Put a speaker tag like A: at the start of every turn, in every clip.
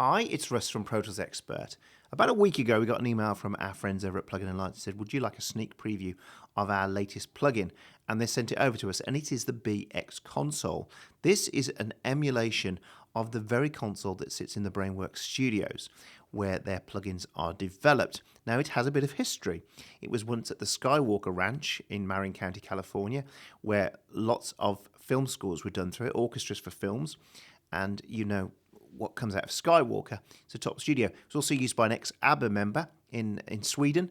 A: Hi, it's Russ from Pro Tools Expert. About a week ago, we got an email from our friends over at Plugin Alliance that said, would you like a sneak preview of our latest plugin? And they sent it over to us, and it is the BX console. This is an emulation of the very console that sits in the Brainworx studios, where their plugins are developed. Now, it has a bit of history. It was once at the Skywalker Ranch in Marin County, California, where lots of film scores were done through it, orchestras for films, and you know what comes out of Skywalker. It's a top studio. It was also used by an ex-Abba member in Sweden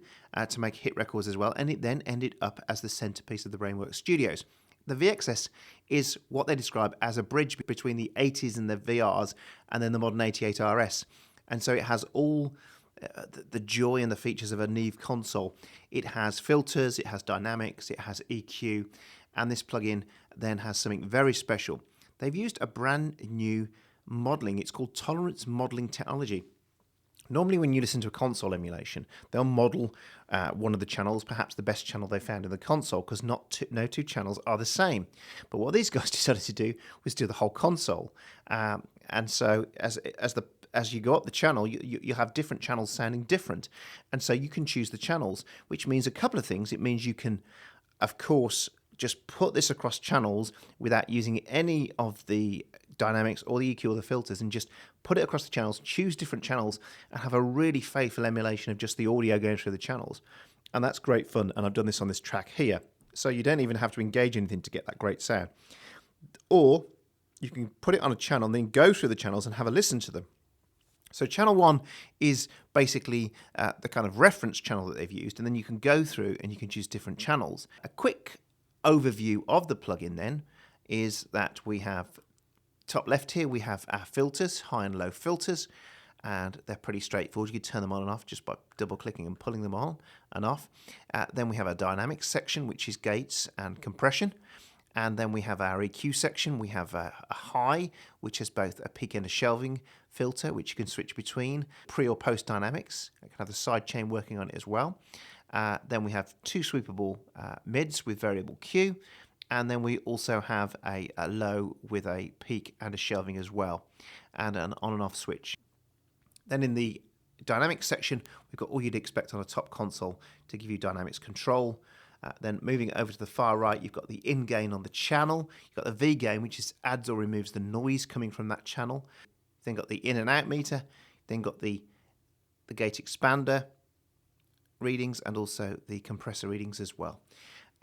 A: to make hit records as well, and it then ended up as the centerpiece of the Brainworx studios. The VXS is what they describe as a bridge between the 80s and the VRs and then the modern 88 RS. And so it has all the joy and the features of a Neve console. It has filters, it has dynamics, it has EQ, and this plugin then has something very special. They've used a brand new modeling. It's called tolerance modeling technology. Normally when you listen to a console emulation, they'll model one of the channels, perhaps the best channel they found in the console, because no two channels are the same. But what these guys decided to do was do the whole console. And so as you go up the channel, you have different channels sounding different. And so you can choose the channels, which means a couple of things. It means you can, of course, just put this across channels without using any of the dynamics or the EQ or the filters, and just put it across the channels, choose different channels, and have a really faithful emulation of just the audio going through the channels. And that's great fun, and I've done this on this track here. So you don't even have to engage anything to get that great sound. Or you can put it on a channel and then go through the channels and have a listen to them. So channel 1 is basically the kind of reference channel that they've used, and then you can go through and you can choose different channels. A quick overview of the plugin then is that we have top left here, we have our filters, high and low filters, and they're pretty straightforward. You can turn them on and off just by double clicking and pulling them on and off. Then we have our dynamics section, which is gates and compression. And then we have our EQ section. We have a high, which has both a peak and a shelving filter, which you can switch between. Pre or post dynamics. I can have the side chain working on it as well. Then we have two sweepable mids with variable Q. And then we also have a low with a peak and a shelving as well, and an on and off switch. Then in the dynamics section, we've got all you'd expect on a top console to give you dynamics control. Then moving over to the far right, you've got the in gain on the channel. You've got the V gain, which is adds or removes the noise coming from that channel. Then got the in and out meter. Then got the gate expander readings and also the compressor readings as well.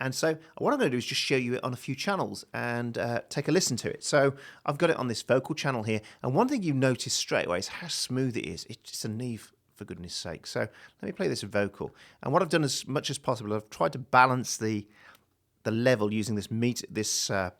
A: And so what I'm going to do is just show you it on a few channels and take a listen to it. So I've got it on this vocal channel here. And one thing you notice straight away is how smooth it is. It's just a Neve, for goodness sake. So let me play this vocal. And what I've done as much as possible, I've tried to balance the level using this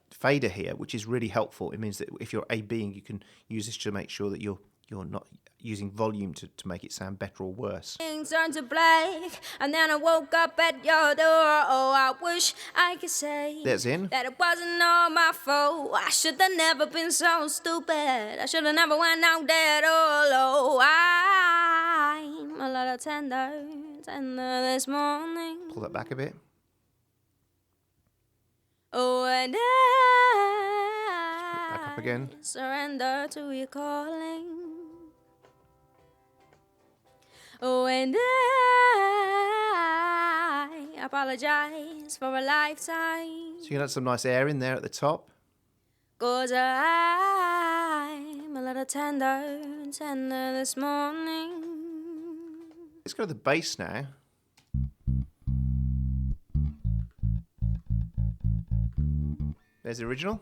A: fader here, which is really helpful. It means that if you're A-Bing, you can use this to make sure that you're not using volume to make it sound better or worse.
B: Things turned to black, and then I woke up at your door. Oh, I wish I could say
A: There's in.
B: that it wasn't all my fault. I should have never been so stupid. I should have never went out there all. Oh, I'm a little tender this morning.
A: Pull that back a bit.
B: Oh, and
A: Back up again.
B: surrender to your calling. Oh, and I apologize for a lifetime.
A: So you can add some nice air in there at the top.
B: 'Cause I'm a little tender this morning.
A: Let's go to the bass now. There's the original.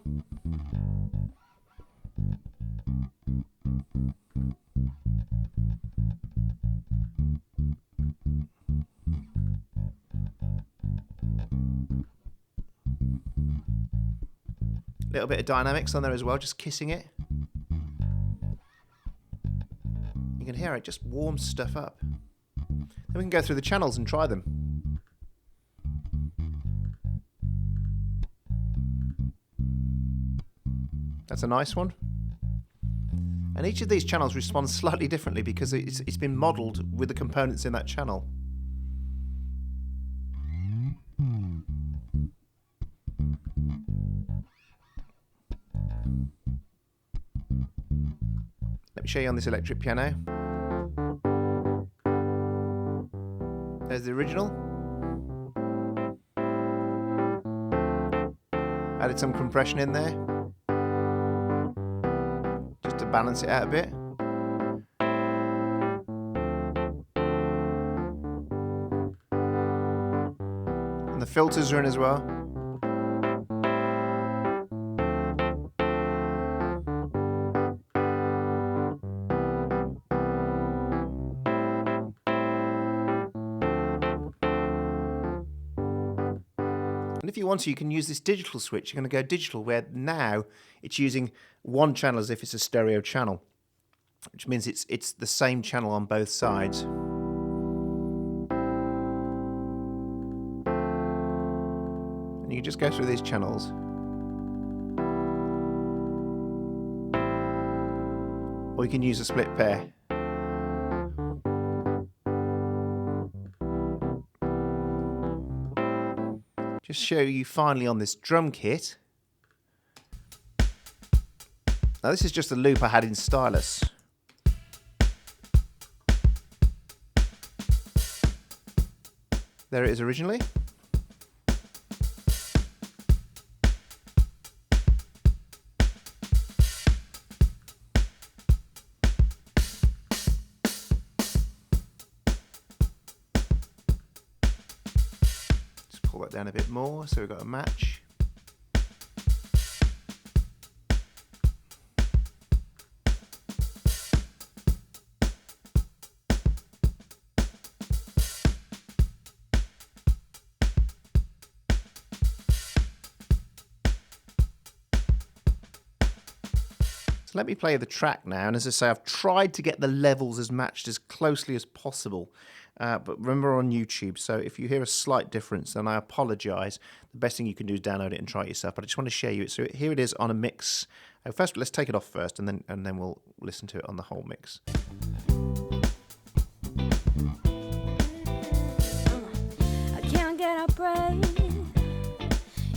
A: Little bit of dynamics on there as well, just kissing it. You can hear it just warms stuff up. Then we can go through the channels and try them. That's a nice one. And each of these channels responds slightly differently because it's been modelled with the components in that channel. me show you on this electric piano. There's the original. Added some compression in there, just to balance it out a bit. And the filters are in as well. And if you want to, you can use this digital switch. You're going to go digital, where now it's using one channel as if it's a stereo channel, which means it's the same channel on both sides. And you just go through these channels. Or you can use a split pair. Just show you finally on this drum kit. Now this is just a loop I had in stylus. There it is originally. Pull that down a bit more so we've got a match. So let me play the track now, and as I say, I've tried to get the levels as matched as closely as possible. But remember, on YouTube, so if you hear a slight difference, then I apologise. The best thing you can do is download it and try it yourself. But I just want to share you it. So here it is on a mix. First, let's take it off first, and then we'll listen to it on the whole mix.
B: I can't get a break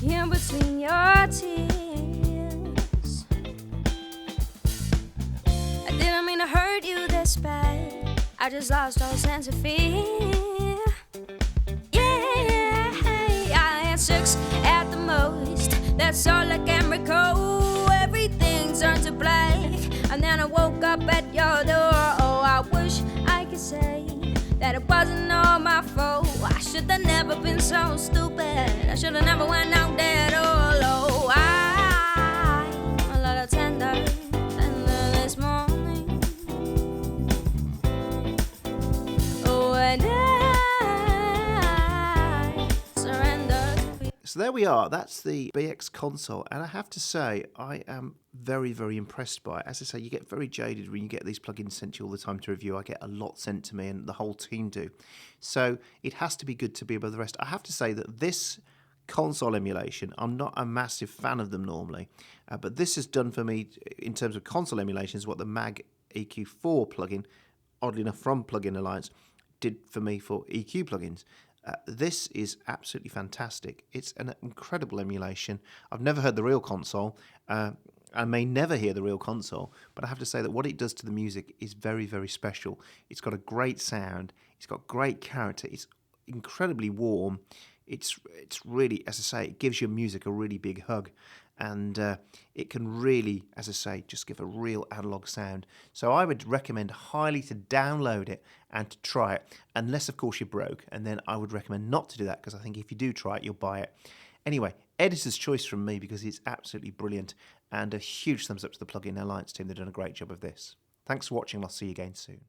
B: in between your tears. I didn't mean to hurt you this bad. I just lost all sense of fear. Yeah, I had sex at the most. That's all I can recall. Everything turned to black, and then I woke up at your door. Oh, I wish I could say that it wasn't all my fault. I should have never been so stupid. I should have never went out there at all. Oh, I'm a little tender this morning.
A: So there we are. That's the BX console, and I have to say I am very, very impressed by it. As I say, you get very jaded when you get these plugins sent to you all the time to review. I get a lot sent to me, and the whole team do. So it has to be good to be above the rest. I have to say that this console emulation, I'm not a massive fan of them normally, but this has done for me in terms of console emulation is what the Mag EQ4 plugin, oddly enough from Plugin Alliance, did for me for EQ plugins. This is absolutely fantastic. It's an incredible emulation. I've never heard the real console. I may never hear the real console, but I have to say that what it does to the music is very, very special. It's got a great sound. It's got great character. It's incredibly warm. It's really, as I say, it gives your music a really big hug. And it can really, as I say, just give a real analog sound. So I would recommend highly to download it and to try it, unless, of course, you're broke. And then I would recommend not to do that, because I think if you do try it, you'll buy it. Anyway, editor's choice from me, because it's absolutely brilliant. And a huge thumbs up to the Plugin Alliance team. They've done a great job of this. Thanks for watching. I'll see you again soon.